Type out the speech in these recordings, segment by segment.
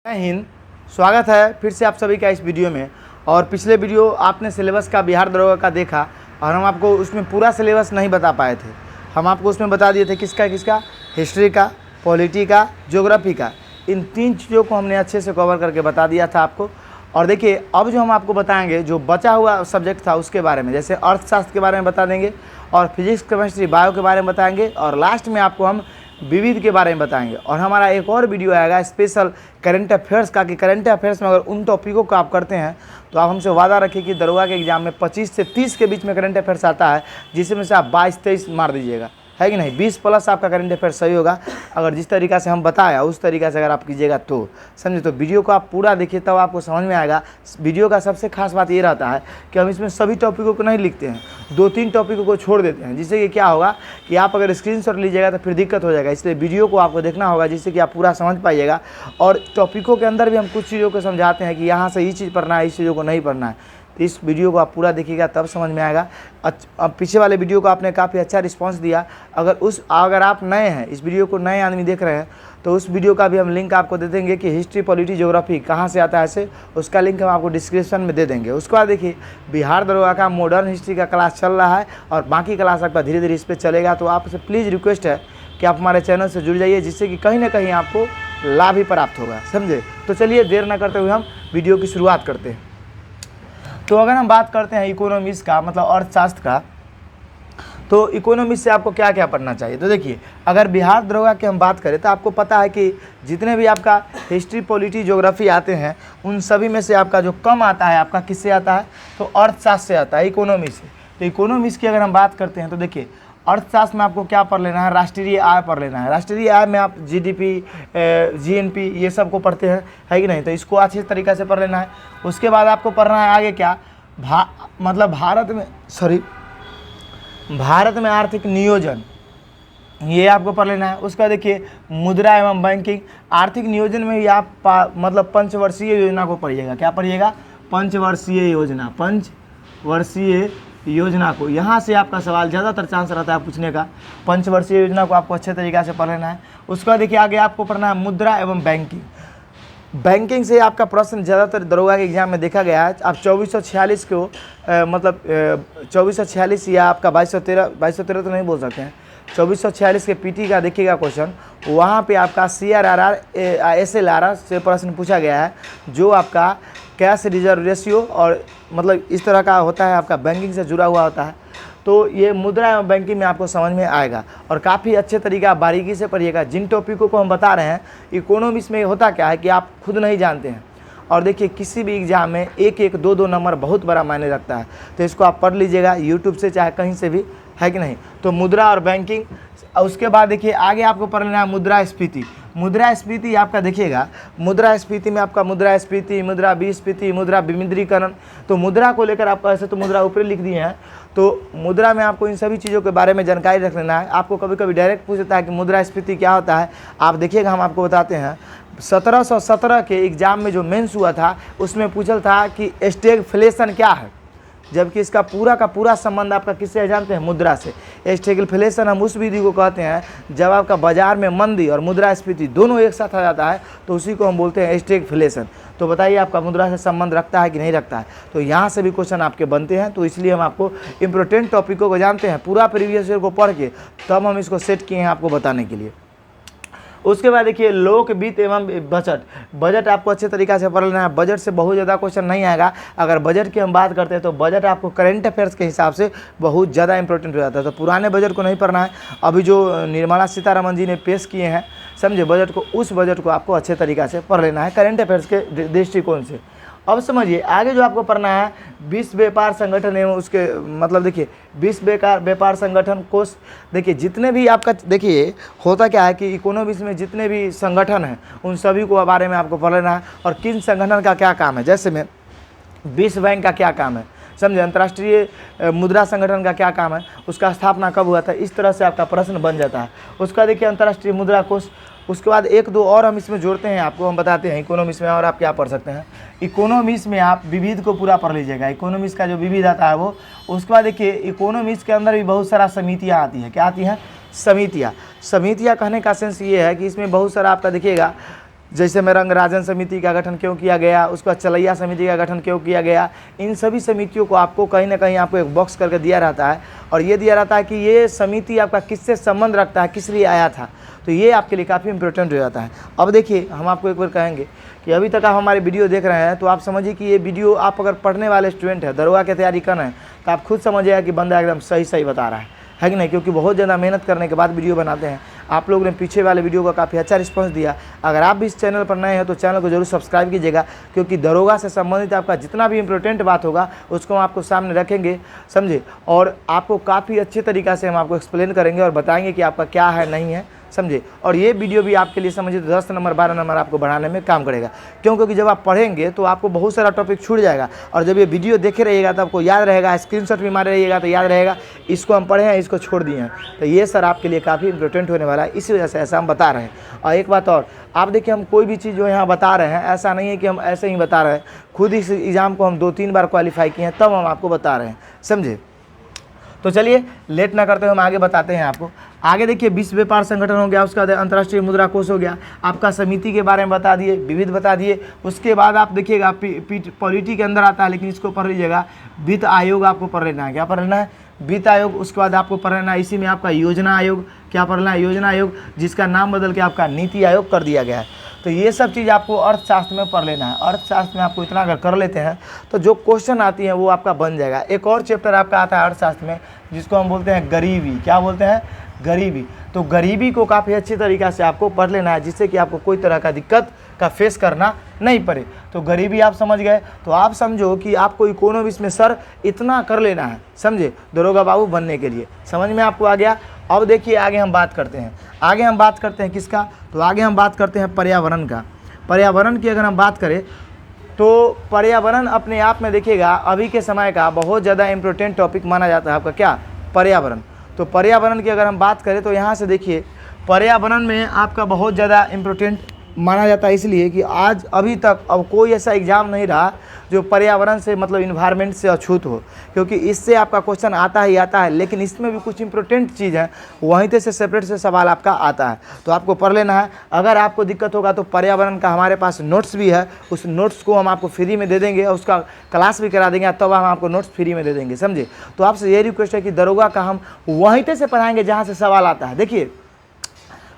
जय हिंद। स्वागत है फिर से आप सभी का इस वीडियो में। और पिछले वीडियो आपने सिलेबस का बिहार दरोगा का देखा और हम आपको उसमें पूरा सिलेबस नहीं बता पाए थे। हम आपको उसमें बता दिए थे किसका हिस्ट्री का, पॉलिटी का, ज्योग्राफी का। इन तीन चीज़ों को हमने अच्छे से कवर करके बता दिया था आपको। और देखिए अब जो हम आपको बताएंगे जो बचा हुआ सब्जेक्ट था उसके बारे में, जैसे अर्थशास्त्र के बारे में बता देंगे और फिजिक्स, केमिस्ट्री, बायो के बारे में बताएंगे और लास्ट में आपको हम विविध के बारे में बताएंगे। और हमारा एक और वीडियो आएगा स्पेशल करंट अफेयर्स का, कि करंट अफेयर्स में अगर उन टॉपिकों को आप करते हैं तो आप हमसे वादा रखिए कि दरोगा के एग्जाम में 25 से 30 के बीच में करंट अफेयर्स आता है, जिसमें से आप 22-23 मार दीजिएगा, है कि नहीं। 20 प्लस आपका करंट अफेयर सही होगा अगर जिस तरीक़ा से हम बताया उस तरीक़ा से अगर आप कीजिएगा तो समझे। तो वीडियो को आप पूरा देखिए तब आपको समझ में आएगा। वीडियो का सबसे खास बात ये रहता है कि हम इसमें सभी टॉपिकों को नहीं लिखते हैं, 2-3 टॉपिकों को छोड़ देते हैं, जिससे कि क्या होगा कि आप अगर स्क्रीनशॉट लीजिएगा तो फिर दिक्कत हो जाएगा। इसलिए वीडियो को आपको देखना होगा जिससे कि आप पूरा समझ पाइएगा। और टॉपिकों के अंदर भी हम कुछ चीज़ों को समझाते हैं कि यहाँ से ये चीज़ पढ़ना है, इस चीज़ों को नहीं पढ़ना है। तो इस वीडियो को आप पूरा देखिएगा तब समझ में आएगा। अब पीछे वाले वीडियो को आपने काफ़ी अच्छा रिस्पांस दिया। अगर आप नए हैं, इस वीडियो को नए आदमी देख रहे हैं, तो उस वीडियो का भी हम लिंक आपको दे देंगे कि हिस्ट्री, पॉलिटी, ज्योग्राफी कहाँ से आता है ऐसे, उसका लिंक हम आपको डिस्क्रिप्शन में दे देंगे। उसके बाद देखिए बिहार दरोगा का मॉडर्न हिस्ट्री का क्लास चल रहा है और बाकी क्लास आपका धीरे धीरे इस पर चलेगा। तो आपसे प्लीज़ रिक्वेस्ट है कि आप हमारे चैनल से जुड़ जाइए, जिससे कि कहीं ना कहीं आपको लाभ ही प्राप्त होगा, समझे। तो चलिए देर न करते हुए हम वीडियो की शुरुआत करते हैं। तो अगर हम बात करते हैं इकोनॉमिक्स का, मतलब अर्थशास्त्र का, तो इकोनॉमिक्स से आपको क्या क्या पढ़ना चाहिए। तो देखिए अगर बिहार दरोगा की हम बात करें तो आपको पता है कि जितने भी आपका हिस्ट्री, पॉलिटी, ज्योग्राफी आते हैं उन सभी में से आपका जो कम आता है आपका किससे आता है, तो अर्थशास्त्र से आता है, इकोनॉमिक्स से। तो इकोनॉमिक्स की अगर हम बात करते हैं तो देखिए अर्थशास्त्र में आपको क्या पढ़ लेना है, राष्ट्रीय आय पढ़ लेना है। राष्ट्रीय आय में आप जीडीपी, जीएनपी ये सब को पढ़ते हैं, है कि नहीं। तो इसको अच्छे तरीक़े से पढ़ लेना है। उसके बाद आपको पढ़ना है आगे क्या, मतलब भारत में आर्थिक नियोजन, ये आपको पढ़ लेना है। उसका देखिए मुद्रा एवं बैंकिंग, आर्थिक नियोजन में भी आप मतलब पंचवर्षीय योजना को पढ़िएगा। क्या पढ़िएगा, पंचवर्षीय योजना को। यहाँ से आपका सवाल ज़्यादातर चांस रहता है पूछने का। पंचवर्षीय योजना को आपको अच्छे तरीक़े से पढ़ लेना है। उसका देखिए आगे आपको पढ़ना है मुद्रा एवं बैंकिंग। बैंकिंग से आपका प्रश्न ज़्यादातर दरोगा के एग्जाम में देखा गया है। आप 2446 को मतलब 2446 या आपका 2213 तो नहीं बोल सकते हैं, 2446 के पीटी का देखिएगा क्वेश्चन, वहाँ पे आपका CRRR SLRR से प्रश्न पूछा गया है, जो आपका कैश रिजर्व रेशियो और मतलब इस तरह का होता है, आपका बैंकिंग से जुड़ा हुआ होता है। तो ये मुद्रा एवं बैंकिंग में आपको समझ में आएगा और काफ़ी अच्छे तरीका बारीकी से पढ़िएगा। जिन टॉपिकों को हम बता रहे हैं इकोनॉमिक्स में होता क्या है कि आप खुद नहीं जानते हैं। और देखिए किसी भी एग्जाम में 1-1, 2-2 नंबर बहुत बड़ा मायने रखता है। तो इसको आप पढ़ लीजिएगा यूट्यूब से चाहे कहीं से भी, है कि नहीं। तो मुद्रा और बैंकिंग। उसके बाद देखिए आगे आपको पढ़ लेना है मुद्रास्फीति। मुद्रास्फीति आपका देखिएगा, मुद्रास्फीति में आपका मुद्रास्फीति, मुद्रा विस्फीति, मुद्रा विमुद्रीकरण। तो मुद्रा को लेकर आपको ऐसे तो मुद्रा ऊपर लिख दिए हैं, तो मुद्रा में आपको इन सभी चीज़ों के बारे में जानकारी रख लेना है। आपको कभी कभी डायरेक्ट पूछता है कि मुद्रास्फीति क्या होता है, आप देखिएगा हम आपको बताते हैं। 1717 के एग्जाम में जो मेंस हुआ था उसमें पूछल था कि स्टैगफ्लेशन क्या है, जबकि इसका पूरा का पूरा संबंध आपका किससे जानते हैं, मुद्रा से। स्टैगफ्लेशन हम उस विधि को कहते हैं जब आपका बाजार में मंदी और मुद्रास्फीति दोनों एक साथ आ जाता है, तो उसी को हम बोलते हैं स्टैगफ्लेशन। तो बताइए आपका मुद्रा से संबंध रखता है कि नहीं रखता है। तो यहाँ से भी क्वेश्चन आपके बनते हैं, तो इसलिए हम आपको इंपॉर्टेंट टॉपिकों को जानते हैं, पूरा प्रीवियस ईयर को पढ़ के तब हम इसको सेट किए हैं आपको बताने के लिए। उसके बाद देखिए लोक वित्त एवं बजट आपको अच्छे तरीक़े से पढ़ लेना है। बजट से बहुत ज़्यादा क्वेश्चन नहीं आएगा। अगर बजट की हम बात करते हैं तो बजट आपको करंट अफेयर्स के हिसाब से बहुत ज़्यादा इंपॉर्टेंट हो जाता है। तो पुराने बजट को नहीं पढ़ना है, अभी जो निर्मला सीतारमण जी ने पेश किए हैं समझे बजट को, उस बजट को आपको अच्छे तरीक़े से पढ़ लेना है करंट अफेयर्स के दृष्टिकोण से। अब समझिए आगे जो आपको पढ़ना है विश्व व्यापार संगठन एवं उसके मतलब देखिए विश्व व्यापार संगठन कोष। देखिए जितने भी आपका देखिए होता क्या है कि इकोनॉमिक्स में जितने भी संगठन हैं उन सभी को बारे में आपको पढ़ लेना है और किन संगठन का क्या काम है। जैसे में विश्व बैंक का क्या काम है, समझे, अंतर्राष्ट्रीय मुद्रा संगठन का क्या काम है, उसका स्थापना कब हुआ था, इस तरह से आपका प्रश्न बन जाता है। उसका देखिए अंतर्राष्ट्रीय मुद्रा कोष। उसके बाद 1-2 और हम इसमें जोड़ते हैं, आपको हम बताते हैं इकोनॉमिक्स में और आप क्या पढ़ सकते हैं। इकोनॉमिक्स में आप विविध को पूरा पढ़ लीजिएगा, इकोनॉमिक्स का जो विविध आता है वो। उसके बाद देखिए इकोनॉमिक्स के अंदर भी बहुत सारा समितियाँ आती हैं। क्या आती हैं, समितियाँ। समितियाँ कहने का सेंस ये है कि इसमें बहुत सारा आपका देखिएगा जैसे में रंगराजन समिति का गठन क्यों किया गया, उसके बाद चलैया समिति का गठन क्यों किया गया, इन सभी समितियों को आपको कहीं ना कहीं आपको एक बॉक्स करके दिया रहता है और ये दिया रहता है कि ये समिति आपका किससे संबंध रखता है, किस लिए आया था, तो ये आपके लिए काफ़ी इंपॉर्टेंट हो जाता है। अब देखिए हम आपको एक बार कहेंगे कि अभी तक आप हमारे वीडियो देख रहे हैं तो आप समझिए कि ये वीडियो आप अगर पढ़ने वाले स्टूडेंट है, दरोगा की तैयारी कर रहे हैं, तो आप खुद समझिएगा कि बंदा एकदम सही बता रहा है कि नहीं, क्योंकि बहुत ज़्यादा मेहनत करने के बाद वीडियो बनाते हैं। आप लोगों ने पीछे वाले वीडियो का काफ़ी अच्छा रिस्पांस दिया। अगर आप भी इस चैनल पर नए हैं तो चैनल को जरूर सब्सक्राइब कीजिएगा, क्योंकि दरोगा से संबंधित आपका जितना भी इंपॉर्टेंट बात होगा उसको हम आपको सामने रखेंगे, समझे, और आपको काफ़ी अच्छे तरीक़ा से हम आपको एक्सप्लेन करेंगे और बताएंगे कि आपका क्या है नहीं है, समझे। और ये वीडियो भी आपके लिए समझिए 10 नंबर 12 नंबर आपको बढ़ाने में काम करेगा, क्योंकि जब आप पढ़ेंगे तो आपको बहुत सारा टॉपिक छूट जाएगा और जब ये वीडियो देखे रहिएगा तो आपको याद रहेगा, स्क्रीनशॉट भी मारे रहिएगा तो याद रहेगा, इसको हम पढ़े हैं, इसको छोड़ दिए हैं, तो ये सर आपके लिए काफ़ी इंपॉर्टेंट होने वाला है, इसी वजह से ऐसा हम बता रहे हैं। और एक बात और, आप देखिए हम कोई भी चीज़ जो यहाँ बता रहे हैं ऐसा नहीं है कि हम ऐसे ही बता रहे हैं, खुद इस एग्ज़ाम को हम 2-3 बार क्वालिफाई किए हैं तब हम आपको बता रहे हैं, समझे। तो चलिए लेट ना करते हुए हम आगे बताते हैं आपको। आगे देखिए विश्व व्यापार संगठन हो गया, उसके बाद अंतर्राष्ट्रीय मुद्रा कोष हो गया, आपका समिति के बारे में बता दिए, विविध बता दिए। उसके बाद आप देखिएगा पॉलिटी के अंदर आता है, लेकिन इसको पढ़ लीजिएगा, वित्त आयोग आपको पढ़ लेना है। क्या पढ़ लेना है? वित्त आयोग। उसके बाद आपको पढ़ लेना है, इसी में आपका योजना आयोग। क्या पढ़ लेना है? योजना आयोग, जिसका नाम बदल के आपका नीति आयोग कर दिया गया है। तो ये सब चीज़ आपको अर्थशास्त्र में पढ़ लेना है। अर्थशास्त्र में आपको इतना अगर कर लेते हैं तो जो क्वेश्चन आती हैं वो आपका बन जाएगा। एक और चैप्टर आपका आता है अर्थशास्त्र में, जिसको हम बोलते हैं गरीबी। क्या बोलते हैं? गरीबी। तो गरीबी को काफ़ी अच्छी तरीक़ा से आपको पढ़ लेना है, जिससे कि आपको कोई तरह का दिक्कत का फेस करना नहीं पड़े। तो गरीबी आप समझ गए, तो आप समझो कि आपको इकोनॉमिक्स में सर इतना कर लेना है, समझे, दरोगा बाबू बनने के लिए। समझ में आपको आ गया? अब देखिए आगे हम बात करते हैं। आगे हम बात करते हैं किसका? तो आगे हम बात करते हैं पर्यावरण का। पर्यावरण की अगर हम बात करें तो पर्यावरण अपने आप में देखिएगा अभी के समय का बहुत ज़्यादा इम्पोर्टेंट टॉपिक माना जाता है आपका। क्या? पर्यावरण। तो पर्यावरण की अगर हम बात करें तो यहाँ से देखिए पर्यावरण में आपका बहुत ज़्यादा इम्पोर्टेंट माना जाता है, इसलिए कि आज अभी तक अब कोई ऐसा एग्ज़ाम नहीं रहा जो पर्यावरण से मतलब इन्वायरमेंट से अछूत हो, क्योंकि इससे आपका क्वेश्चन आता ही आता है। लेकिन इसमें भी कुछ इंपॉर्टेंट चीज़ है, वहीं से सेपरेट से सवाल आपका आता है, तो आपको पढ़ लेना है। अगर आपको दिक्कत होगा तो पर्यावरण का हमारे पास नोट्स भी है, उस नोट्स को हम आपको फ्री में दे देंगे और उसका क्लास भी करा देंगे, तब हम आपको नोट्स फ्री में दे देंगे, समझे। तो आपसे ये रिक्वेस्ट है कि दरोगा का हम वहीं से पढ़ाएंगे जहाँ से सवाल आता है। देखिए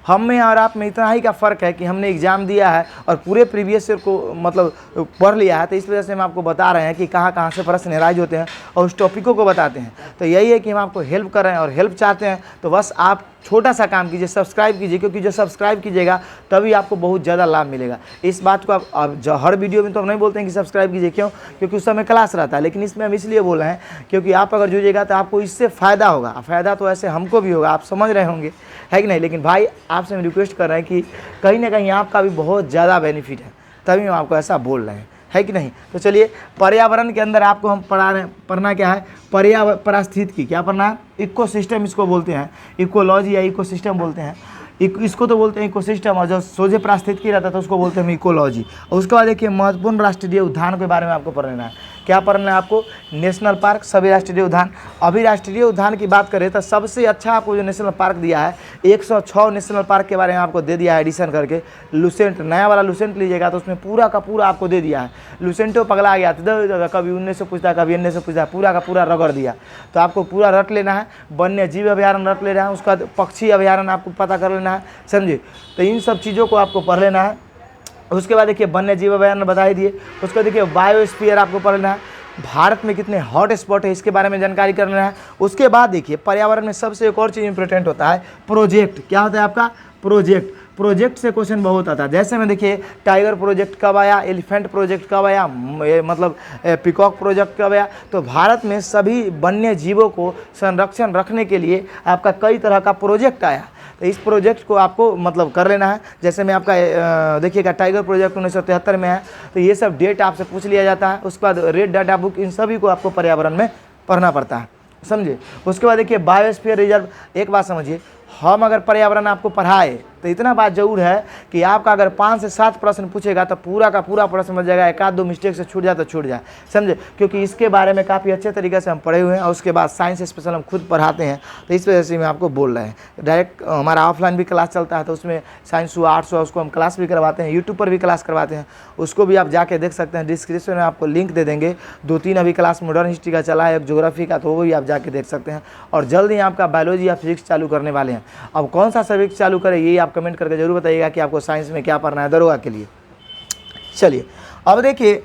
हम में और आप में इतना ही का फ़र्क है कि हमने एग्ज़ाम दिया है और पूरे प्रीवियस ईयर को मतलब पढ़ लिया है, तो इस वजह से हम आपको बता रहे हैं कि कहाँ कहाँ से प्रश्न राइज होते हैं और उस टॉपिकों को बताते हैं। तो यही है कि हम आपको हेल्प कर रहे हैं और हेल्प चाहते हैं, तो बस आप छोटा सा काम कीजिए, सब्सक्राइब कीजिए, क्योंकि जो सब्सक्राइब कीजिएगा तभी आपको बहुत ज़्यादा लाभ मिलेगा। इस बात को आप हर वीडियो में तो हम नहीं बोलते हैं कि सब्सक्राइब कीजिए, क्यों? क्योंकि उस समय क्लास रहता है, लेकिन इसमें हम इसलिए बोल रहे हैं क्योंकि आप अगर जुड़िएगा तो आपको इससे फ़ायदा होगा। फ़ायदा तो ऐसे हमको भी होगा, आप समझ रहे होंगे, है कि नहीं। लेकिन भाई आपसे हम रिक्वेस्ट कर रहे हैं कि कहीं ना कहीं आपका भी बहुत ज़्यादा बेनिफिट है, तभी हम आपको ऐसा बोल रहे हैं, है कि नहीं। तो चलिए पर्यावरण के अंदर आपको हम पढ़ना क्या है? पारिस्थितिकी। क्या पढ़ना है? इकोसिस्टम इसको बोलते हैं, इकोलॉजी या इकोसिस्टम बोलते हैं। इसको तो बोलते हैं इकोसिस्टम, और जब सोझे पारिस्थितिकी रहता है तो उसको बोलते हैं इकोलॉजी। और उसके बाद देखिए महत्वपूर्ण राष्ट्रीय उद्यान के बारे में आपको पढ़ना है। क्या पढ़ना है आपको? नेशनल पार्क, सभी राष्ट्रीय उद्यान। अभी राष्ट्रीय उद्यान की बात करें तो सबसे अच्छा आपको जो नेशनल पार्क दिया है, 106 नेशनल पार्क के बारे में आपको दे दिया है एडिशन करके। लुसेंट, नया वाला लुसेंट लीजिएगा तो उसमें पूरा का पूरा आपको दे दिया है। लुसेंटो पगला गया था, कभी 19 से पूछता, कभी 19 से पूछता, पूरा का पूरा रगड़ दिया। तो आपको पूरा रट लेना है। वन्य जीव अभ्यारण्य रट लेना है, उसका पक्षी अभ्यारण्य आपको पता कर लेना है, समझे। तो इन सब चीज़ों को आपको पढ़ लेना है। उसके बाद देखिए वन्य जीव अभ्यारण्य बता ही दिए। उसको देखिए बायोस्फीयर आपको पढ़ लेना है, भारत में कितने हॉट स्पॉट है इसके बारे में जानकारी कर लेना है। उसके बाद देखिए पर्यावरण में सबसे एक और चीज़ इंपॉर्टेंट होता है प्रोजेक्ट। क्या होता है आपका? प्रोजेक्ट। प्रोजेक्ट से क्वेश्चन बहुत आता है। जैसे में देखिए टाइगर प्रोजेक्ट कब आया, एलिफेंट प्रोजेक्ट कब आया, मतलब पिकॉक प्रोजेक्ट कब आया। तो भारत में सभी वन्य जीवों को संरक्षण रखने के लिए आपका कई तरह का प्रोजेक्ट आया। तो इस प्रोजेक्ट को आपको मतलब कर लेना है। जैसे में आपका देखिएगा टाइगर प्रोजेक्ट 1973 में है, तो ये सब डेट आपसे पूछ लिया जाता है। उसके बाद रेड डाटा बुक, इन सभी को आपको पर्यावरण में पढ़ना पड़ता है, समझे। उसके बाद देखिए बायोस्फीयर रिजर्व। एक बात समझिए, हम अगर पर्यावरण आपको पढ़ाए तो इतना बात जरूर है कि आपका अगर 5 से 7 प्रश्न पूछेगा तो पूरा का पूरा प्रश्न बन जाएगा, एक आध दो मिस्टेक से छूट जाए तो छूट जाए, समझे, क्योंकि इसके बारे में काफ़ी अच्छे तरीके से हम पढ़े हुए हैं और उसके बाद साइंस स्पेशल हम खुद पढ़ाते हैं। तो इस वजह से मैं आपको बोल रहे हैं। डायरेक्ट हमारा ऑफलाइन भी क्लास चलता है, तो उसमें साइंस हुआ, आर्ट्स हुआ, उसको हम क्लास भी करवाते हैं, यूट्यूब पर भी क्लास करवाते हैं, उसको भी आप जाके देख सकते हैं। डिस्क्रिप्शन में आपको लिंक दे देंगे। 2-3 अभी क्लास मॉडर्न हिस्ट्री का चला है, एक ज्योग्राफी का, तो वो भी आप जाके देख सकते हैं। और जल्द ही आपका बायोलॉजी या फिजिक्स चालू करने वाले हैं। अब कौन सा सब्जेक्ट चालू करें ये आप कमेंट करके जरूर बताइएगा कि आपको साइंस में क्या पढ़ना है दरोगा के लिए। चलिए अब देखिए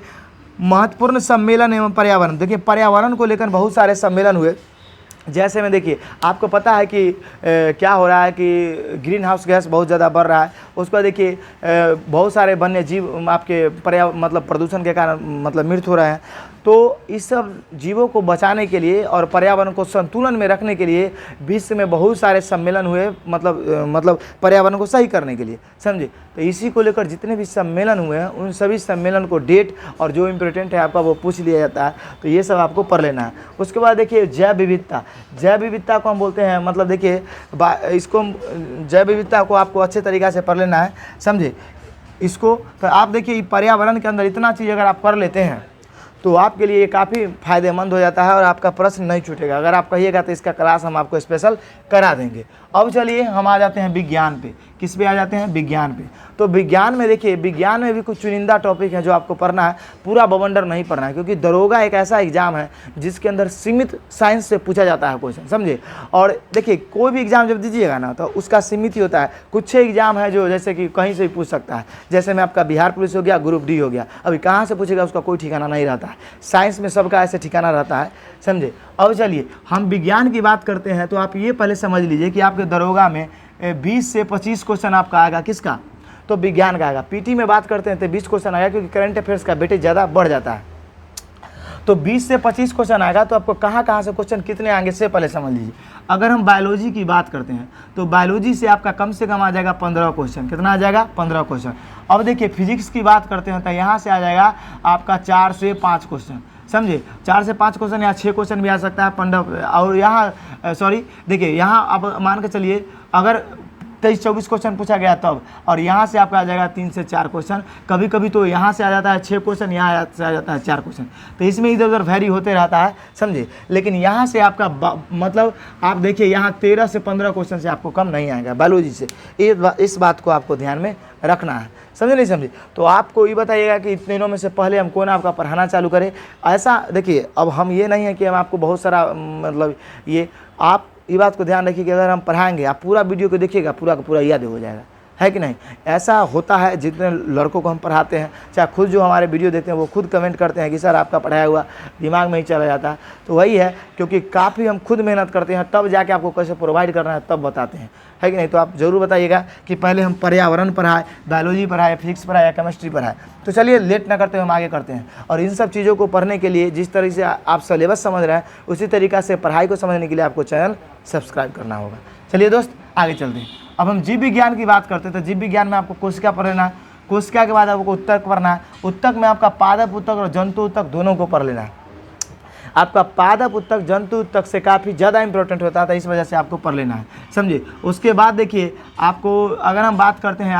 महत्वपूर्ण सम्मेलन एवं पर्यावरण। देखिए पर्यावरण को लेकर बहुत सारे सम्मेलन हुए। जैसे में देखिए आपको पता है कि क्या हो रहा है कि ग्रीन हाउस गैस बहुत ज़्यादा बढ़ रहा है। उसको देखिए बहुत सारे वन्य जीव आपके मतलब प्रदूषण के कारण मतलब मृत्यु हो रहे हैं। तो इस सब जीवों को बचाने के लिए और पर्यावरण को संतुलन में रखने के लिए विश्व में बहुत सारे सम्मेलन हुए, मतलब पर्यावरण को सही करने के लिए, समझे। तो इसी को लेकर जितने भी सम्मेलन हुए हैं उन सभी सम्मेलन को डेट और जो इम्पोर्टेंट है आपका वो पूछ लिया जाता है। तो ये सब आपको पढ़ लेना है। उसके बाद देखिए जैव विविधता। जैव विविधता को हम बोलते हैं, मतलब देखिए इसको जैव विविधता को आपको अच्छे तरीक़े से पढ़ लेना है, समझे इसको। तो आप देखिए पर्यावरण के अंदर इतना चीज़ अगर आप पढ़ लेते हैं तो आपके लिए काफ़ी फ़ायदेमंद हो जाता है और आपका प्रश्न नहीं छूटेगा। अगर आप कहिएगा तो इसका क्लास हम आपको स्पेशल करा देंगे। अब चलिए हम आ जाते हैं विज्ञान पे। किस पे आ जाते हैं? विज्ञान पे। तो विज्ञान में देखिए विज्ञान में भी कुछ चुनिंदा टॉपिक है जो आपको पढ़ना है, पूरा बवंडर नहीं पढ़ना है, क्योंकि दरोगा एक ऐसा एग्जाम है जिसके अंदर सीमित साइंस से पूछा जाता है क्वेश्चन, समझे। और देखिए कोई भी एग्जाम जब दीजिएगा ना तो उसका सीमित ही होता है। कुछ एग्जाम है जो जैसे कि कहीं से भी पूछ सकता है, जैसे में आपका बिहार पुलिस हो गया, ग्रुप डी हो गया, अभी कहाँ से पूछेगा उसका कोई ठिकाना नहीं रहता है। साइंस में सबका ऐसे ठिकाना रहता है, समझे। अब चलिए हम विज्ञान की बात करते हैं। तो आप ये पहले समझ लीजिए कि आपके दरोगा में 20 से 25 क्वेश्चन आपका आएगा। किसका? तो विज्ञान का आएगा। पीटी में बात करते हैं तो 20 क्वेश्चन आएगा, क्योंकि करंट अफेयर्स का वेटेज ज़्यादा बढ़ जाता है। तो 20 से 25 क्वेश्चन आएगा। तो आपको कहाँ से क्वेश्चन कितने आएंगे से पहले समझ लीजिए। अगर हम बायोलॉजी की बात करते हैं तो बायोलॉजी से आपका कम से कम आ जाएगा 15 क्वेश्चन। कितना आ जाएगा? 15 क्वेश्चन। अब देखिए फिजिक्स की बात करते हैं तो यहाँ से आ जाएगा आपका 4 से 5 क्वेश्चन, समझे। 4 से 5 क्वेश्चन या 6 क्वेश्चन भी आ सकता है पंडव। और यहाँ देखिए यहाँ आप मान के चलिए अगर 23-24 क्वेश्चन पूछा गया तब, और यहाँ से आपका आ जाएगा 3 से 4 क्वेश्चन। कभी कभी तो यहाँ से आ जाता है 6 क्वेश्चन, यहाँ से आ जाता है 4 क्वेश्चन। तो इसमें इधर उधर वैरी होते रहता है, समझे। लेकिन यहाँ से आपका मतलब आप देखिए यहाँ 13 से 15 क्वेश्चन से आपको कम नहीं आएगा बायोलॉजी से। इस बात को आपको ध्यान में रखना है, समझे नहीं समझे। तो आपको ये बताइएगा कि इन दिनों में से पहले हम कौन आपका पढ़ाना चालू करें। ऐसा देखिए अब हम ये नहीं है कि हम आपको बहुत सारा मतलब आप ये बात को ध्यान रखिए कि अगर हम पढ़ाएंगे आप पूरा वीडियो को देखिएगा, पूरा का पूरा याद हो जाएगा, है कि नहीं। ऐसा होता है जितने लड़कों को हम पढ़ाते हैं, चाहे खुद जो हमारे वीडियो देखते हैं वो खुद कमेंट करते हैं कि सर आपका पढ़ाया हुआ दिमाग में ही चला जाता है। तो वही है, क्योंकि काफ़ी हम खुद मेहनत करते हैं तब जाके आपको कैसे प्रोवाइड करना है तब बताते हैं, है कि नहीं। तो आप ज़रूर बताइएगा कि पहले हम पर्यावरण पढ़ाए, बायोलॉजी पढ़ाए, फिजिक्स पढ़ाए या केमिस्ट्री पढ़ाए। तो चलिए लेट ना करते हुए हम आगे करते हैं। और इन सब चीज़ों को पढ़ने के लिए जिस तरह से आप सिलेबस समझ रहे हैं उसी तरीक़ा से पढ़ाई को समझने के लिए आपको चैनल सब्सक्राइब करना होगा। चलिए दोस्त आगे चलते हैं। अब हम जीव विज्ञान की बात करते हैं। तो जीव विज्ञान में आपको कोशिका पढ़ना है, कोशिका के बाद आपको उत्तक पढ़ना है। उत्तक में आपका पादप उत्तक और जंतु उत्तक दोनों को पढ़ लेना है। आपका पादप उत्तक जंतु उत्तक से काफ़ी ज़्यादा इंपॉर्टेंट होता था, इस वजह से आपको पढ़ लेना है, समझिए। उसके बाद देखिए आपको अगर हम बात करते हैं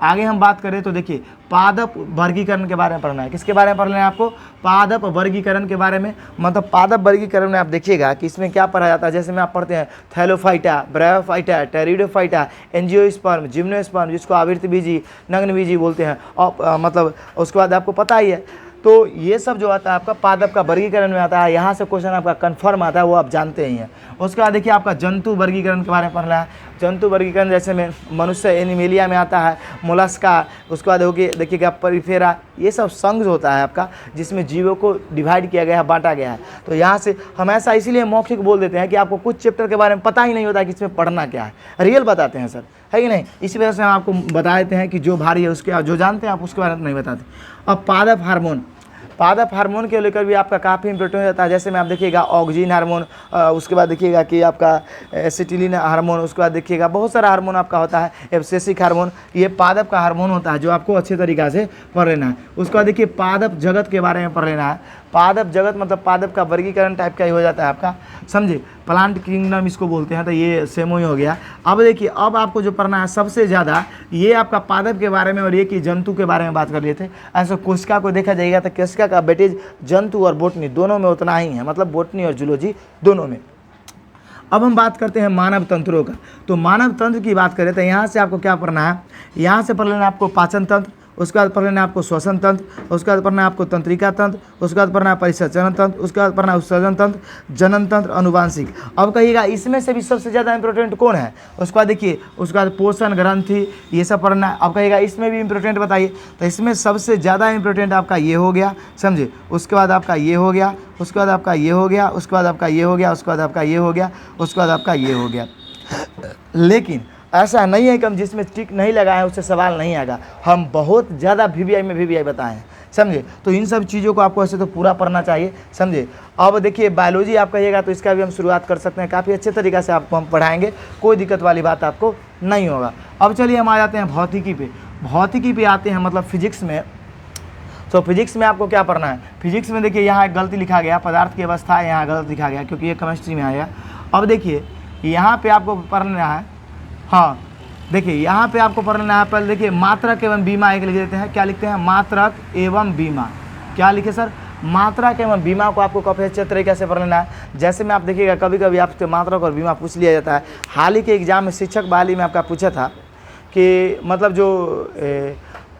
आगे हम बात करें तो देखिए पादप वर्गीकरण के बारे में पढ़ना है। किसके बारे में पढ़ना है आपको? पादप वर्गीकरण के बारे में। मतलब पादप वर्गीकरण में आप देखिएगा कि इसमें क्या पढ़ा जाता है। जैसे में आप पढ़ते हैं Thallophyta, bryophyta, pteridophyta, angiosperm, gymnosperm, जिसको आवृतबीजी, नग्नबीजी बोलते हैं। और मतलब उसके बाद आपको पता ही है। तो ये सब जो आता है आपका पादप का वर्गीकरण में आता है। यहाँ से क्वेश्चन आपका कन्फर्म आता है, वो आप जानते ही हैं। उसके बाद देखिए आपका जंतु वर्गीकरण के बारे में पढ़ना है। जंतु वर्गीकरण जैसे में मनुष्य एनिमेलिया में आता है, मोलस्का, उसके बाद होगी देखिएगा परिफेरा। ये सब संघ होता है आपका जिसमें जीवों को डिवाइड किया गया है, बांटा गया है। तो यहाँ से हम ऐसा इसीलिए मौखिक बोल देते हैं कि आपको कुछ चैप्टर के बारे में पता ही नहीं होता कि इसमें पढ़ना क्या है। रियल बताते हैं सर, है कि नहीं। इसी वजह से हम आपको बता देते हैं कि जो भारी है उसके जो जानते हैं आप उसके बारे में नहीं बताते। अब पादप हार्मोन के लेकर भी आपका काफ़ी इंपॉर्टेंट हो जाता है। जैसे में आप देखिएगा ऑक्सीजन हार्मोन, उसके बाद देखिएगा कि आपका एसिटिलीन हार्मोन, उसके बाद देखिएगा बहुत सारा हार्मोन आपका होता है। एब्सेसिक हार्मोन, ये पादप का हार्मोन होता है जो आपको अच्छे तरीक़ा से पढ़ लेना है। उसके बाद देखिए पादप जगत के बारे में पढ़ लेना है। पादप जगत मतलब पादप का वर्गीकरण टाइप का ही हो जाता है आपका, समझे। प्लांट किंगडम इसको बोलते हैं, तो ये सेम ही हो गया। अब देखिए अब आपको जो पढ़ना है सबसे ज़्यादा, ये आपका पादप के बारे में और ये कि जंतु के बारे में बात कर लिए थे। ऐसे कोशिका को देखा जाएगा तो कोशिका का वेटेज जंतु और बोटनी दोनों में उतना ही है, मतलब बोटनी और जूलॉजी दोनों में। अब हम बात करते हैं मानव तंत्रों का। तो मानव तंत्र की बात करें तो यहाँ से आपको क्या पढ़ना है, यहाँ से पढ़ लेना आपको पाचन तंत्र, उसके बाद पढ़ लेना आपको श्वसन तंत्र, उसके बाद पढ़ना है आपको तंत्रिका तंत्र, उसके बाद पढ़ना है परिसंचरण तंत्र, उसके बाद पढ़ना है उत्सर्जन तंत्र, जनन तंत्र, अनुवांशिक। अब कहिएगा इसमें से भी सबसे ज़्यादा इंपॉर्टेंट कौन है, उसके बाद देखिए उसके बाद पोषण ग्रंथि, ये सब पढ़ना है। अब कहिएगा इसमें भी इंपॉर्टेंट बताइए, तो इसमें सबसे ज़्यादा इंपॉर्टेंट आपका ये हो गया, समझे। उसके बाद आपका ये हो गया, उसके बाद आपका ये हो गया, उसके बाद आपका ये हो गया, उसके बाद आपका ये हो गया, उसके बाद आपका ये हो गया। लेकिन ऐसा नहीं है कि हम जिसमें टिक नहीं लगाए हैं उससे सवाल नहीं आएगा, हम बहुत ज़्यादा वीवीआई में वीवीआई बताए हैं, समझे। तो इन सब चीज़ों को आपको ऐसे तो पूरा पढ़ना चाहिए, समझे। अब देखिए बायोलॉजी आप कहिएगा तो इसका भी हम शुरुआत कर सकते हैं, काफ़ी अच्छे तरीक़े से आपको हम पढ़ाएंगे, कोई दिक्कत वाली बात आपको नहीं होगा। अब चलिए हम आ जाते हैं भौतिकी पे। भौतिकी पे आते हैं मतलब फिजिक्स में। तो फिजिक्स में आपको क्या पढ़ना है, फिजिक्स में देखिए यहाँ एक गलती लिखा गया, पदार्थ की अवस्था यहाँ गलत लिखा गया क्योंकि ये केमिस्ट्री में आया। अब देखिए यहाँ पे आपको पढ़ना है, हाँ देखिए यहाँ पे आपको पढ़ना है, पहले देखिए मात्रक एवं बीमा एक लिख देते हैं। क्या लिखते हैं, मात्रक एवं बीमा। क्या लिखे सर, मात्रक एवं बीमा को आपको काफ़ी अच्छे तरीके से पढ़ना है। जैसे में आप देखिएगा कभी कभी आपसे मात्रक और बीमा पूछ लिया जाता है। हाल ही के एग्जाम में शिक्षक बहाली में आपका पूछा था कि मतलब जो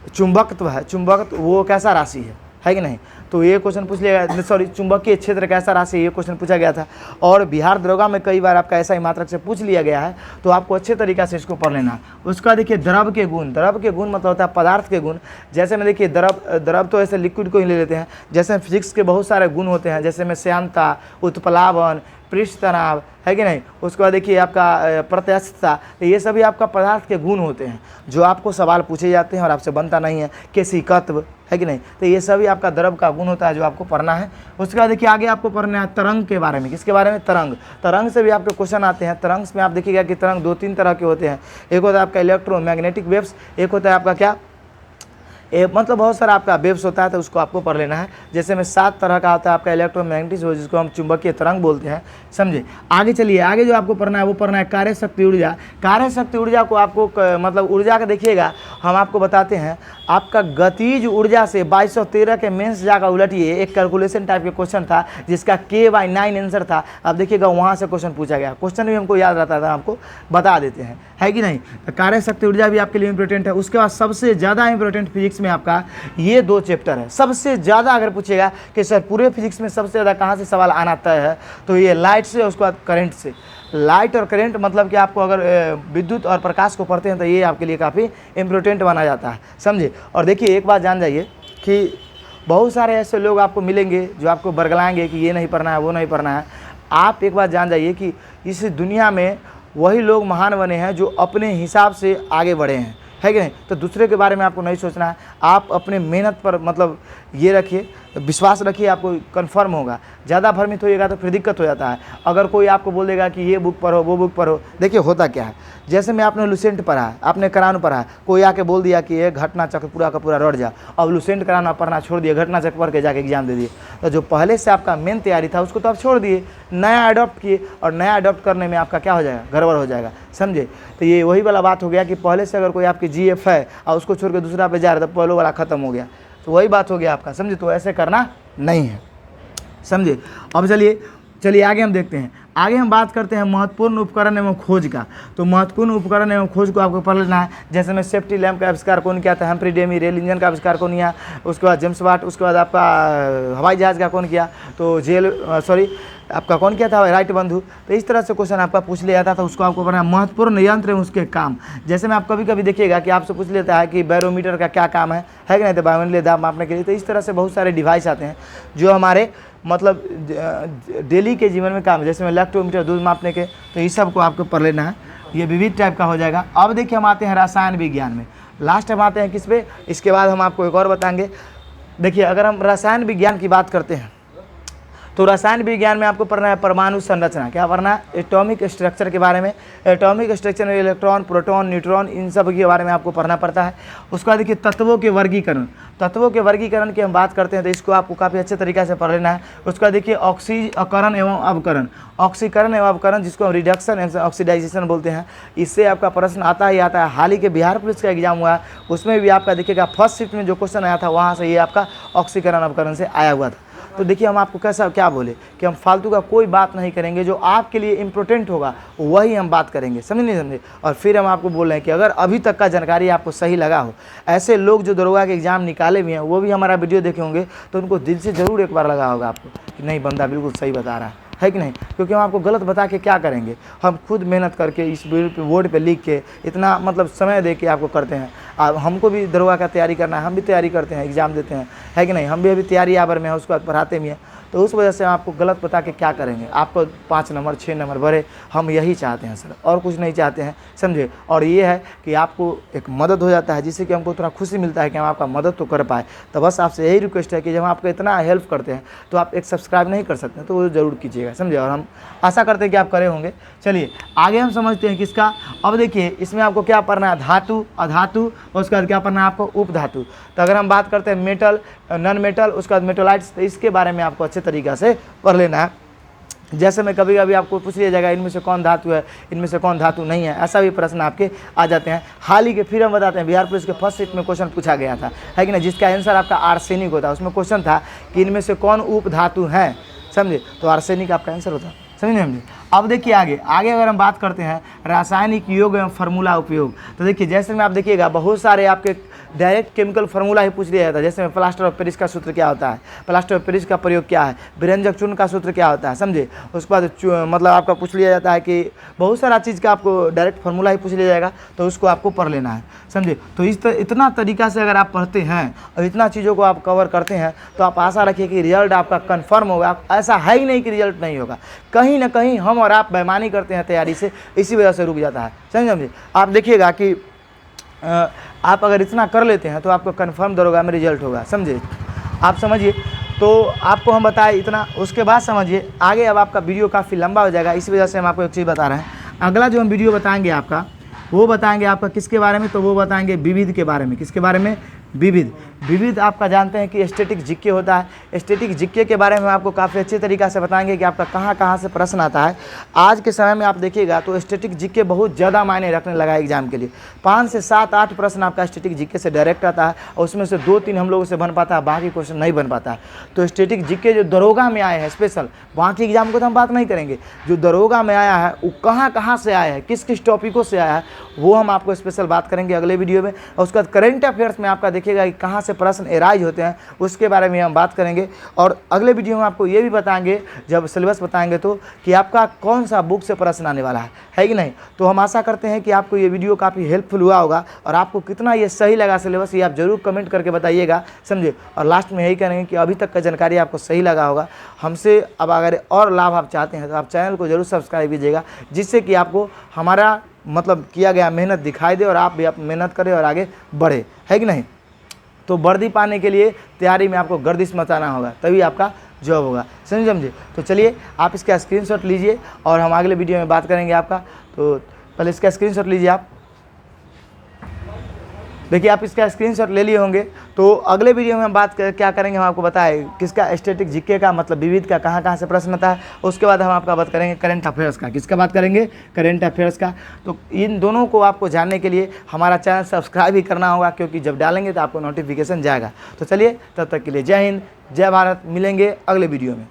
चुंबकत्व है, चुंबकत्व वो कैसा राशि है कि नहीं, तो ये क्वेश्चन पूछ लिया गया। सॉरी, चुंबकीय क्षेत्र कैसा राशि है, ये क्वेश्चन पूछा गया था। और बिहार दरोगा में कई बार आपका ऐसा ही मात्रक से पूछ लिया गया है, तो आपको अच्छे तरीक़े से इसको पढ़ लेना। उसका देखिए द्रव के गुण, द्रव के गुण मतलब होता है पदार्थ के गुण। जैसे में देखिए द्रव तो ऐसे लिक्विड को ही ले लेते हैं, जैसे फिजिक्स के बहुत सारे गुण होते हैं, जैसे में श्यानता, उत्प्लावन, पृष्ठ तनाव, है कि नहीं। उसके बाद देखिए आपका प्रत्यक्षता, ये सभी आपका पदार्थ के गुण होते हैं जो आपको सवाल पूछे जाते हैं और आपसे बनता नहीं है। केशिकत्व, है कि नहीं, तो ये सभी आपका द्रव का गुण होता है जो आपको पढ़ना है। उसके बाद देखिए आगे आपको पढ़ना है तरंग के बारे में। किसके बारे में, तरंग। तरंग से भी आपके क्वेश्चन आते हैं। तरंग में आप देखिएगा कि तरंग 2-3 तरह के होते हैं। एक होता है आपका इलेक्ट्रोमैग्नेटिक वेव्स, एक होता है आपका क्या, मतलब बहुत सारा आपका वेव्स होता है, तो उसको आपको पढ़ लेना है। जैसे में 7 तरह का आता है आपका इलेक्ट्रोमैग्नेटिक, जिसको हम चुंबकीय तरंग बोलते हैं, समझे। आगे चलिए, आगे जो आपको पढ़ना है वो पढ़ना है कार्य शक्ति ऊर्जा। कार्य शक्ति ऊर्जा को आपको मतलब ऊर्जा का देखिएगा, हम आपको बताते हैं आपका गतिज ऊर्जा से 2213 के मेंस जाकर उलटिए। एक कैलकुलेशन टाइप के क्वेश्चन था जिसका K/9 आंसर था। अब देखिएगा वहाँ से क्वेश्चन पूछा गया, क्वेश्चन भी हमको याद रहता था, आपको बता देते हैं, है कि नहीं। तो कार्य शक्ति ऊर्जा भी आपके लिए इंपॉर्टेंट है। उसके बाद सबसे ज़्यादा इंपॉर्टेंट फिजिक्स में आपका ये 2 चैप्टर है। सबसे ज़्यादा अगर पूछेगा कि सर पूरे फिजिक्स में सबसे ज़्यादा कहाँ से सवाल आना तय है, तो ये लाइट से, उसके बाद करंट से। लाइट और करंट मतलब कि आपको अगर विद्युत और प्रकाश को पढ़ते हैं तो ये आपके लिए काफ़ी इंपॉर्टेंट माना जाता है, समझे। और देखिए एक बात जान जाइए कि बहुत सारे ऐसे लोग आपको मिलेंगे जो आपको बरगलाएंगे कि ये नहीं पढ़ना है, वो नहीं पढ़ना है। आप एक बात जान जाइए कि इस दुनिया में वही लोग महान बने हैं जो अपने हिसाब से आगे बढ़े हैं, है कि नहीं। तो दूसरे के बारे में आपको नहीं सोचना है, आप अपने मेहनत पर मतलब ये रखिए, विश्वास रखिए, आपको कंफर्म होगा। ज़्यादा भ्रमित होइएगा तो फिर दिक्कत हो जाता है। अगर कोई आपको बोल देगा कि ये बुक पढ़ो, वो बुक पढ़ो, देखिए होता क्या है, जैसे में आपने लुसेंट पढ़ा है, आपने करान पढ़ा है, कोई आके बोल दिया कि ये घटना चक्र पूरा का पूरा रट जा, अब लुसेंट कराना पढ़ना छोड़ दिए, घटना चक्र पढ़ के जाके एग्जाम दे दिए। तो जो पहले से आपका मेन तैयारी था उसको तो आप छोड़ दिए, नया अडॉप्ट किए, और नया अडॉप्ट करने में आपका क्या हो जाएगा, गड़बड़ हो जाएगा, समझे। तो ये वही वाला बात हो गया कि पहले से अगर कोई आपकी GF है और उसको छोड़ के दूसरा पे जा रहा है तो पहले वाला खत्म हो गया, तो वही बात हो गया आपका, समझे। तो ऐसे करना नहीं है, समझे। अब चलिए आगे हम देखते हैं। आगे हम बात करते हैं महत्वपूर्ण उपकरण एवं खोज का। तो महत्वपूर्ण उपकरण एवं खोज को आपको पढ़ लेना है। जैसे में सेफ्टी लैम्प का आविष्कार कौन किया था, हम्फ्री डेमी। रेल इंजन का आविष्कार कौन किया, उसके बाद जेम्स वाट। उसके बाद आपका हवाई जहाज़ का कौन किया, तो आपका कौन किया था, राइट बंधु। तो इस तरह से क्वेश्चन आपका पूछ लिया जाता था, उसको आपको पढ़ना। महत्वपूर्ण यंत्र एवं उसके काम। जैसे में आप कभी कभी देखिएगा कि आपसे पूछ लेता है कि बैरोमीटर का क्या काम है कि नहीं, तो वायुमंडलीय दाब मापने के लिए। तो इस तरह से बहुत सारे डिवाइस आते हैं जो हमारे मतलब डेली के जीवन में काम है। जैसे में लैक्टोमीटर, दूध मापने के, तो इस सब को आपको पढ़ लेना है। ये विविध टाइप का हो जाएगा। अब देखिए हम आते हैं रसायन विज्ञान में, लास्ट हम आते हैं किस पे, इसके बाद हम आपको एक और बताएंगे। देखिए अगर हम रसायन विज्ञान की बात करते हैं तो रसायन विज्ञान में आपको पढ़ना है परमाणु संरचना, क्या पढ़ना है, एटॉमिक स्ट्रक्चर के बारे में। एटॉमिक स्ट्रक्चर में इलेक्ट्रॉन, प्रोटॉन, न्यूट्रॉन, इन सब के बारे में आपको पढ़ना पड़ता है। उसके बाद देखिए तत्वों के वर्गीकरण, तत्वों के वर्गीकरण की हम बात करते हैं तो इसको आपको काफ़ी अच्छे तरीके से पढ़ लेना है। उसका देखिए ऑक्सीकरण एवं अवकरण, ऑक्सीकरण एवं अवकरण जिसको हम रिडक्शन एंड ऑक्सीडाइजेशन बोलते हैं, इससे आपका प्रश्न आता ही आता है। हाल ही के बिहार पुलिस का एग्जाम हुआ उसमें भी आपका देखिएगा फर्स्ट शिफ्ट में जो क्वेश्चन आया था वहाँ से ये आपका ऑक्सीकरण अवकरण से आया हुआ था। तो देखिए हम आपको कैसा क्या बोले कि हम फालतू का कोई बात नहीं करेंगे, जो आपके लिए इम्पोर्टेंट होगा वही हम बात करेंगे, समझे नहीं समझे। और फिर हम आपको बोल रहे हैं कि अगर अभी तक का जानकारी आपको सही लगा हो, ऐसे लोग जो दरोगा के एग्जाम निकाले भी हैं वो भी हमारा वीडियो देखे होंगे तो उनको दिल से ज़रूर एक बार लगा होगा आपको कि नहीं बंदा बिल्कुल सही बता रहा है कि नहीं। क्योंकि हम आपको गलत बता के क्या करेंगे, हम खुद मेहनत करके इस बोर्ड पे लिख के इतना मतलब समय दे के आपको करते हैं। अब हमको भी दरोगा का तैयारी करना है, हम भी तैयारी करते हैं, एग्ज़ाम देते हैं, है कि नहीं। हम भी अभी तैयारी आवर में है, उसके बाद पढ़ाते भी हैं। तो उस वजह से हम आपको गलत बता के क्या करेंगे, आपको 5 नंबर 6 नंबर बढ़े, हम यही चाहते हैं सर, और कुछ नहीं चाहते हैं, समझे। और ये है कि आपको एक मदद हो जाता है जिससे कि हमको थोड़ा खुशी मिलता है कि हम आपका मदद तो कर पाए। तो बस आपसे यही रिक्वेस्ट है कि जब आपको इतना हेल्प करते हैं तो आप एक सब्सक्राइब नहीं कर सकते तो वो ज़रूर कीजिएगा, समझे। और हम आशा करते हैं कि आप करे होंगे। चलिए आगे हम समझते हैं किसका। अब देखिए इसमें आपको क्या पढ़ना है, धातु, अधातु, और उसके बाद क्या पढ़ना है आपको, उपधातु। तो अगर हम बात करते हैं मेटल, नॉन मेटल, उसके बाद मेटोलाइट्स, तो इसके बारे में आपको अच्छे तरीक़े से पढ़ लेना है। जैसे मैं कभी कभी आपको पूछ लिया जाएगा इनमें से कौन धातु है, इनमें से कौन धातु नहीं है, ऐसा भी प्रश्न आपके आ जाते हैं। हाल ही के फिर हम बताते हैं बिहार पुलिस के फर्स्ट शिफ्ट में क्वेश्चन पूछा गया था, है कि नहीं, जिसका आंसर आपका आर्सेनिक होता है। उसमें क्वेश्चन था कि इनमें से कौन उपधातु हैं, समझे। तो आर्सेनिक आपका आंसर होता है, समझे हमने। अब देखिए आगे अगर हम बात करते हैं रासायनिक योग एवं फार्मूला उपयोग, तो देखिए जैसे में आप देखिएगा बहुत सारे आपके डायरेक्ट केमिकल फार्मूला ही पूछ लिया जाता है। जैसे में प्लास्टर ऑफ पेरिस का सूत्र क्या होता है, प्लास्टर ऑफ पेरिस का प्रयोग क्या है, विरंजक चूर्ण का सूत्र क्या होता है, समझे। उसके बाद मतलब आपका पूछ लिया जाता है कि बहुत सारा चीज़ का आपको डायरेक्ट फार्मूला ही पूछ लिया जाएगा, तो उसको आपको पढ़ लेना है, समझे। तो इतना तरीका से अगर आप पढ़ते हैं और इतना चीज़ों को आप कवर करते हैं तो आप आशा रखिए कि रिजल्ट आपका कन्फर्म होगा। ऐसा है ही नहीं कि रिजल्ट नहीं होगा, कहीं ना कहीं हम और आप बेईमानी करते हैं तैयारी से, इसी वजह से रुक जाता है, समझे। आप देखिएगा कि आप अगर इतना कर लेते हैं तो आपको कन्फर्म दरोगा में रिजल्ट होगा, समझे। आप समझिए। तो आपको हम बताएं इतना, उसके बाद समझिए आगे। अब आपका वीडियो काफ़ी लंबा हो जाएगा, इस वजह से हम आपको एक चीज़ बता रहे हैं। अगला जो हम वीडियो बताएंगे आपका, वो बताएंगे आपका किसके बारे में, तो वो बताएंगे विविध के बारे में। किसके बारे में, विविध आपका जानते हैं कि स्टैटिक जीके होता है। स्टैटिक जीके के बारे में आपको काफ़ी अच्छे तरीक़ा से बताएंगे कि आपका कहाँ से प्रश्न आता है। आज के समय में आप देखिएगा तो स्टैटिक जीके बहुत ज़्यादा मायने रखने लगा है एग्जाम के लिए। 5 से 7-8 प्रश्न आपका स्टैटिक जीके से डायरेक्ट आता है, और उसमें से 2-3 हम लोगों से बन पाता है, बाकी क्वेश्चन नहीं बन पाता है। तो स्टैटिक जीके जो दरोगा में आए हैं स्पेशल, बाकी एग्जाम को तो हम बात नहीं करेंगे, जो दरोगा में आया है वो कहाँ से आया है, किस किस टॉपिकों से आया है, वो हम आपको स्पेशल बात करेंगे अगले वीडियो में। और उसके बाद करेंट अफेयर्स में आपका देखिएगा कि कहाँ से प्रश्न एराइज होते हैं, उसके बारे में हम बात करेंगे। और अगले वीडियो में आपको ये भी बताएंगे, जब सिलेबस बताएंगे तो, कि आपका कौन सा बुक से प्रश्न आने वाला है कि नहीं। तो हम आशा करते हैं कि आपको ये वीडियो काफ़ी हेल्पफुल हुआ होगा, और आपको कितना ये सही लगा सिलेबस, ये आप ज़रूर कमेंट करके बताइएगा, समझे। और लास्ट में यही करेंगे कि अभी तक का जानकारी आपको सही लगा होगा हमसे। अब अगर और लाभ आप चाहते हैं तो आप चैनल को जरूर सब्सक्राइब कीजिएगा, जिससे कि आपको हमारा मतलब किया गया मेहनत दिखाई दे और आप भी मेहनत करें और आगे बढ़े, है कि नहीं। तो वर्दी पाने के लिए तैयारी में आपको गर्दिश मचाना होगा, तभी आपका जॉब होगा, समझे। तो चलिए आप इसका स्क्रीनशॉट लीजिए और हम अगले वीडियो में बात करेंगे आपका। तो पहले इसका स्क्रीनशॉट लीजिए आप, देखिए आप इसका स्क्रीनशॉट ले लिए होंगे। तो अगले वीडियो में हम बात क्या करेंगे, हम आपको बताएं किसका स्टैटिक जीके का मतलब विविध का कहाँ से प्रश्न आता है। उसके बाद हम आपका बात करेंगे करंट अफेयर्स का। किसका बात करेंगे, करंट अफेयर्स का। तो इन दोनों को आपको जानने के लिए हमारा चैनल सब्सक्राइब ही करना होगा, क्योंकि जब डालेंगे तो आपको नोटिफिकेशन जाएगा। तो चलिए तब तक के लिए जय हिंद, जय भारत। मिलेंगे अगले वीडियो में।